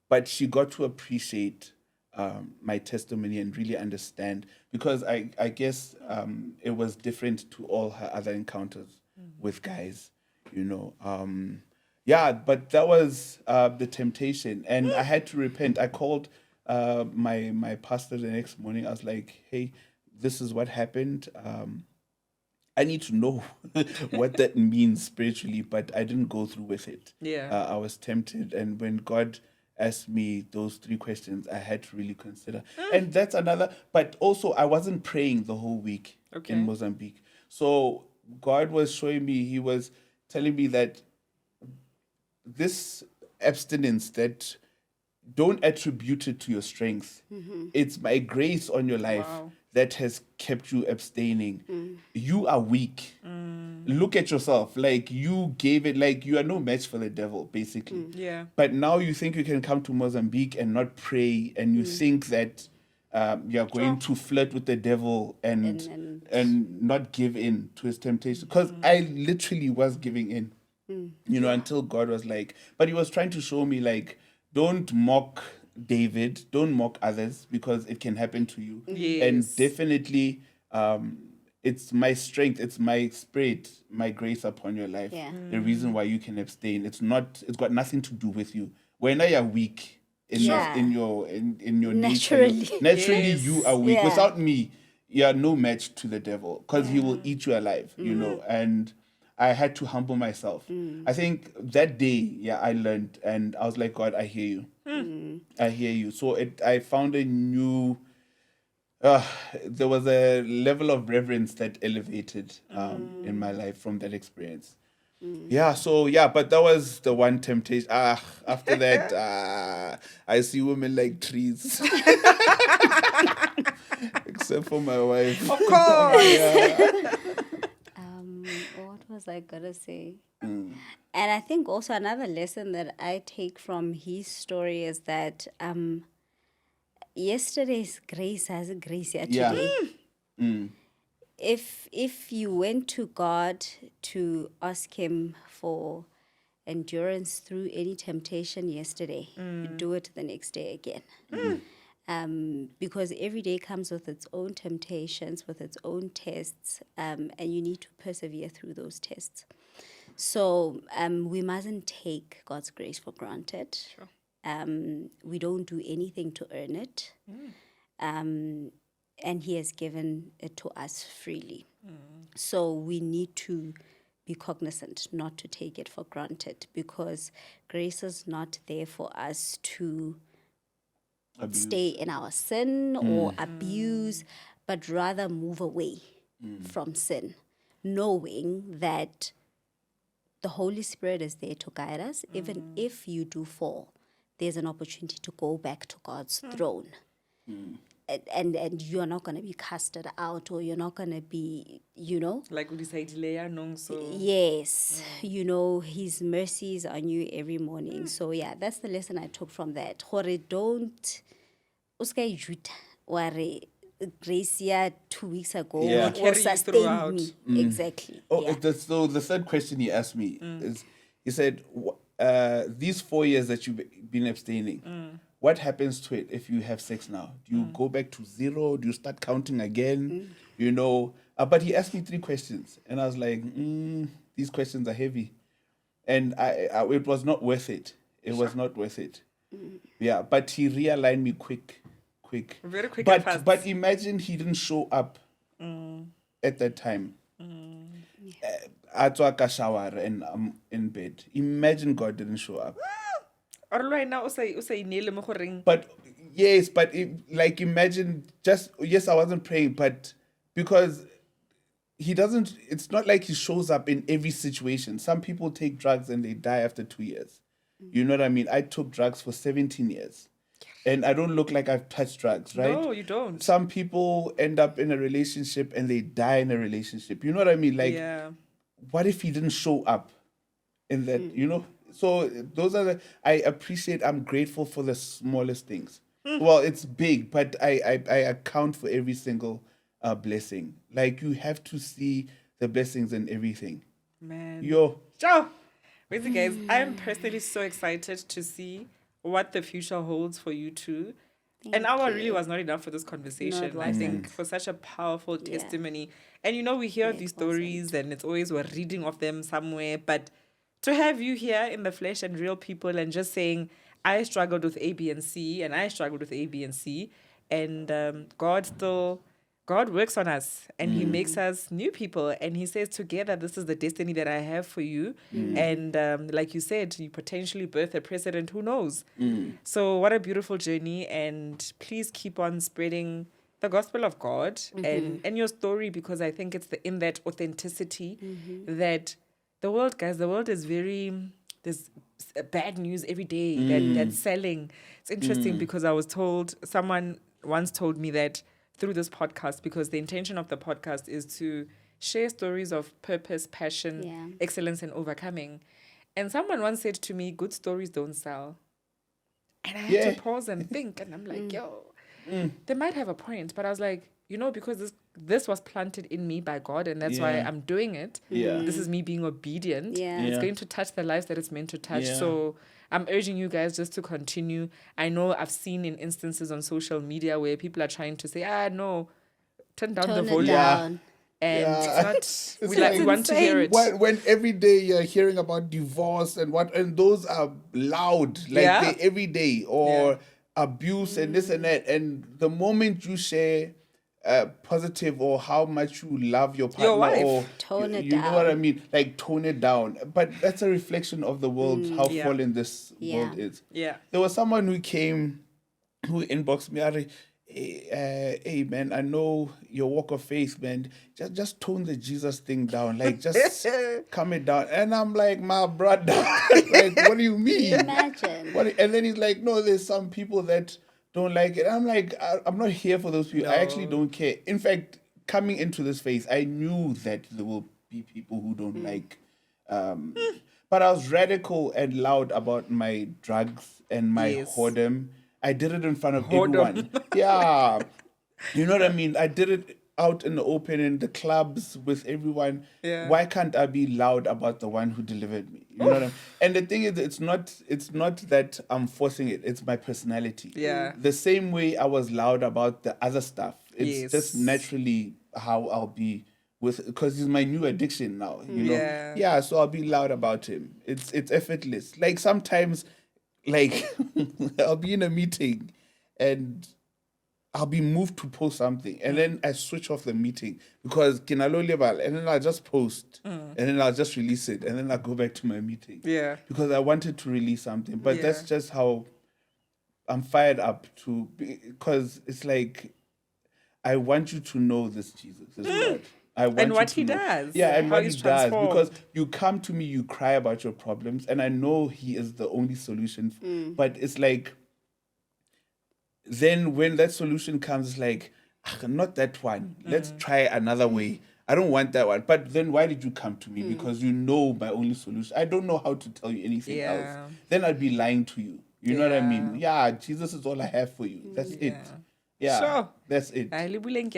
But she got to appreciate my testimony and really understand, because I guess it was different to all her other encounters with guys, yeah, but that was the temptation, and I had to repent. I called my pastor the next morning. I was like, "Hey, this is what happened. I need to know what that means spiritually," but I didn't go through with it. Yeah. I was tempted, and when God asked me those three questions, I had to really consider. And that's another. But also, I wasn't praying the whole week Okay. in Mozambique, so God was showing me. He was telling me that this abstinence, that don't attribute it to your strength. It's my grace on your life Wow. that has kept you abstaining. You are weak. Look at yourself. Like, you gave it, like, you are no match for the devil, basically. Yeah. But now you think you can come to Mozambique and not pray, and you think that you're going to flirt with the devil and not give in to his temptation. Because I literally was giving in, until God was like, but he was trying to show me, like, don't mock David, don't mock others, because it can happen to you. Yes. And definitely, it's my strength, it's my spirit, my grace upon your life. Yeah. The reason why you can abstain. It's got nothing to do with you. When you're weak in Yeah. in your Naturally. nature, naturally Yes. you are weak. Yeah. Without me, you are no match to the devil, because he will eat you alive. And I had to humble myself. I think that day, I learned, and I was like, God, I hear you. I hear you. So I found a new. There was a level of reverence that elevated in my life from that experience. Yeah, so but that was the one temptation. After that, I see women like trees. Except for my wife. Of course. What was I gonna say? And I think also another lesson that I take from his story is that yesterday's grace has a grace here Yeah. today. If you went to God to ask him for endurance through any temptation yesterday, you do it the next day again. Because every day comes with its own temptations, with its own tests, and you need to persevere through those tests. So we mustn't take God's grace for granted. Sure. We don't do anything to earn it. And he has given it to us freely. So we need to be cognizant not to take it for granted, because grace is not there for us to stay in our sin or abuse, but rather move away from sin, knowing that the Holy Spirit is there to guide us. Even if you do fall, there's an opportunity to go back to God's throne. And you're not going to be casted out, or you're not going to be, Like we decided, Leia, no, so. Yes, his mercies are new every morning. So that's the lesson I took from that. Hore, don't uska ijuta ware grace 2 weeks ago Yeah. Carry or you sustain throughout. me. Exactly. So the third question he asked me is, he said, these 4 years that you've been abstaining, what happens to it if you have sex now? Do you go back to zero? Do you start counting again? But he asked me 3 questions, and I was like, these questions are heavy. And I it was not worth it. It was not worth it. Yeah, but he realigned me quick. Very quick and fast. But imagine he didn't show up at that time. I took a shower and I'm in bed. Imagine God didn't show up. Or right now, usay inele mo goreng. But yes, but imagine I wasn't praying, but because he doesn't, it's not like he shows up in every situation. Some people take drugs and they die after 2 years. You know what I mean? I took drugs for 17 years. And I don't look like I've touched drugs, right? No, you don't. Some people end up in a relationship and they die in a relationship. You know what I mean? Like, what if he didn't show up in that, So those are I'm grateful for the smallest things. Well, it's big, but I account for every single blessing. Like, you have to see the blessings in everything. Man. Ciao. Basically, guys, I'm personally so excited to see what the future holds for you too. An hour really was not enough for this conversation. No, it I think wasn't. for such a powerful testimony. And we hear these stories and it's always we're reading of them somewhere, but to have you here in the flesh and real people and just saying, I struggled with A, B, and C, and I struggled with A, B, and C. And God works on us and he makes us new people. And he says, together, this is the destiny that I have for you. And like you said, you potentially birth a president, who knows? So what a beautiful journey. And please keep on spreading the gospel of God and your story, because I think it's in that authenticity that the world, guys, the world is very, there's bad news every day that's selling. It's interesting because I was told, someone once told me that through this podcast, because the intention of the podcast is to share stories of purpose, passion, excellence, and overcoming. And someone once said to me, good stories don't sell. And I had to pause and think, and I'm like, they might have a point. But I was like, because this was planted in me by God, and that's why I'm doing it. This is me being obedient. It's going to touch the lives that it's meant to touch. So I'm urging you guys just to continue. I know I've seen in instances on social media where people are trying to say, no, turn down the volume. Down. And it's not, like we want to hear it. When every day you're hearing about divorce and those are loud, like they every day, or abuse and this and that. And the moment you share positive or how much you love your partner, Your wife. or Tone it you down. know what I mean, like tone it down. But that's a reflection of the world, how fallen this world is. There was someone who inboxed me, hey man, I know your walk of faith, man. Just tone the Jesus thing down, like just calm it down. And I'm like, my brother, like, what do you mean? Imagine. And then he's like, no, there's some people that don't like it. I'm like, I'm not here for those people. I actually don't care. In fact, coming into this faith, I knew that there will be people who don't like. But I was radical and loud about my drugs and my whoredom. I did it in front of everyone. Yeah. You know what I mean? I did it out in the open in the clubs with everyone. Why can't I be loud about the one who delivered me? You know what I mean? And the thing is, it's not that I'm forcing it. It's my personality. The same way I was loud about the other stuff. It's just naturally how I'll be because he's my new addiction now. You know? So I'll be loud about him. It's effortless. Like sometimes, like I'll be in a meeting and I'll be moved to post something, and then I switch off the meeting because kinalo level, and then I'll just post, and then I'll just release it, and then I'll go back to my meeting. Because I wanted to release something, but that's just how I'm fired up because it's like I want you to know this Jesus is God. And what he does. And what he does. Because you come to me, you cry about your problems, and I know he is the only solution. But it's like, then when that solution comes, it's like, not that one. Let's try another way. I don't want that one. But then why did you come to me? Because you know my only solution. I don't know how to tell you anything else. Then I'd be lying to you. You know what I mean? Yeah, Jesus is all I have for you. That's it. Yeah, sure. That's it. I live in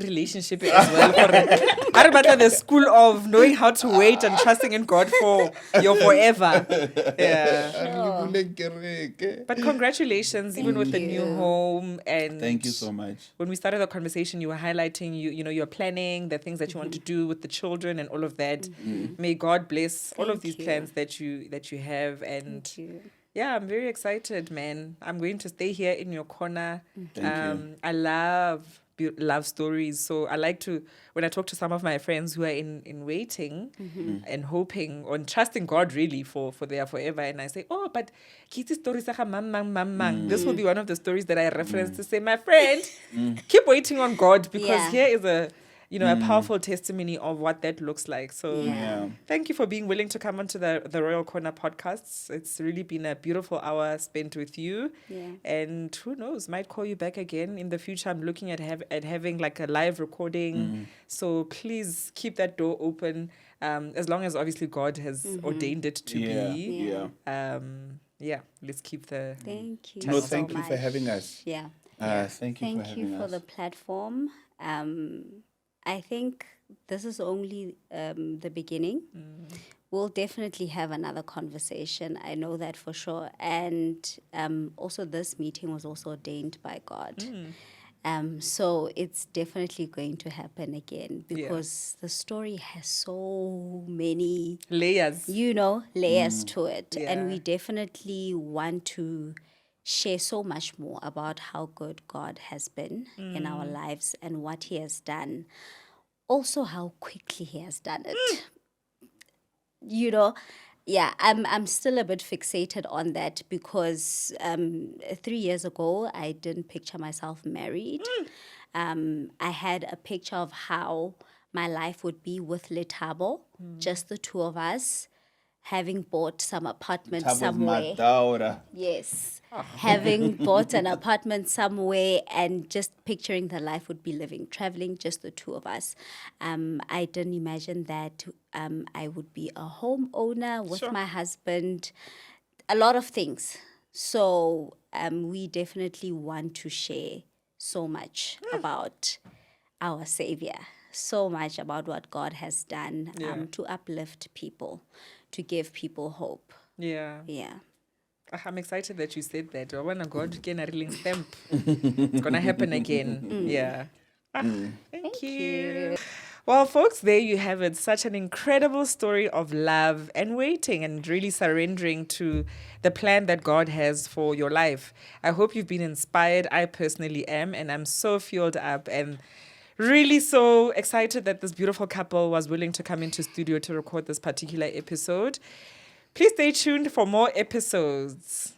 relationship as well. I remember the school of knowing how to wait and trusting in God for your forever. But congratulations, even with the new home. And thank you so much. When we started the conversation, you were highlighting you're planning the things that you want to do with the children and all of that. May God bless all of these plans that you have. And yeah, I'm very excited, man. I'm going to stay here in your corner. Thank you. I love stories. So I like to, when I talk to some of my friends who are in waiting and hoping and trusting God really for their forever, and I say, oh, but kiti stories are mang. This will be one of the stories that I reference to say, my friend, keep waiting on God, because here is a powerful testimony of what that looks like. So thank you for being willing to come onto the Royal Corner podcasts. It's really been a beautiful hour spent with you. And who knows, might call you back again in the future. I'm looking at having like a live recording. So please keep that door open, as long as obviously God has ordained it to be. Let's keep the... Thank you. No, thank you for having us. Thank you for the platform. I think this is only the beginning. We'll definitely have another conversation. I know that for sure. And also this meeting was also ordained by God. So it's definitely going to happen again Yeah. because the story has so many, Layers. layers to it. Yeah. And we definitely want to share so much more about how good God has been in our lives and what He has done. Also, how quickly He has done it. Yeah, I'm still a bit fixated on that because 3 years ago I didn't picture myself married. I had a picture of how my life would be with Letabo, just the two of us, having bought some apartment Tabo's somewhere. Madaura. Yes. Having bought an apartment somewhere and just picturing the life would be living, traveling, just the two of us. I didn't imagine that I would be a homeowner with Sure. my husband, a lot of things. So we definitely want to share so much about our Savior, so much about what God has done Yeah. to uplift people, to give people hope. Yeah. Yeah. I'm excited that you said that. I want to go again a reeling stamp. It's going to happen again. Yeah. Thank you. Well, folks, there you have it. Such an incredible story of love and waiting and really surrendering to the plan that God has for your life. I hope you've been inspired. I personally am, and I'm so fueled up and really so excited that this beautiful couple was willing to come into studio to record this particular episode. Please stay tuned for more episodes.